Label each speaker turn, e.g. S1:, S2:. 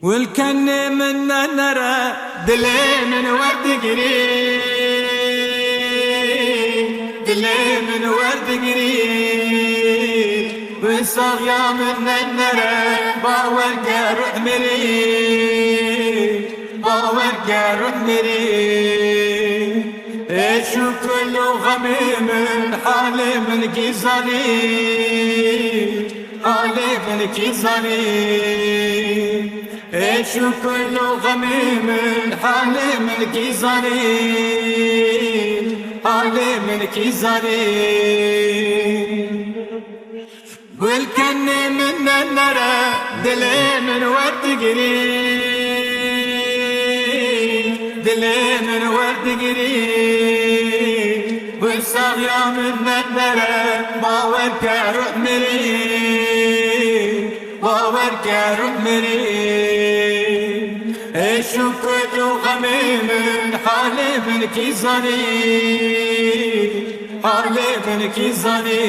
S1: والكن من نرى دلي من ورد قريب، دلي من ورد قريب، والصغيا من نرى باورقة روح مريب، باورقة روح مريب. ايشو كله غميم حالي من كيزاني، حالي من كيزاني. ايشو كله غميم حالي من كيزاني، حالي من كيزاني. والكن من النرى دلي من ورد قريب، دلي من ورد قريب، والصغيا من النرى باورقة روح مريب، باورقة روح مريب. ايشو كله غميم حالي من كيزاني، حالي من كيزاني.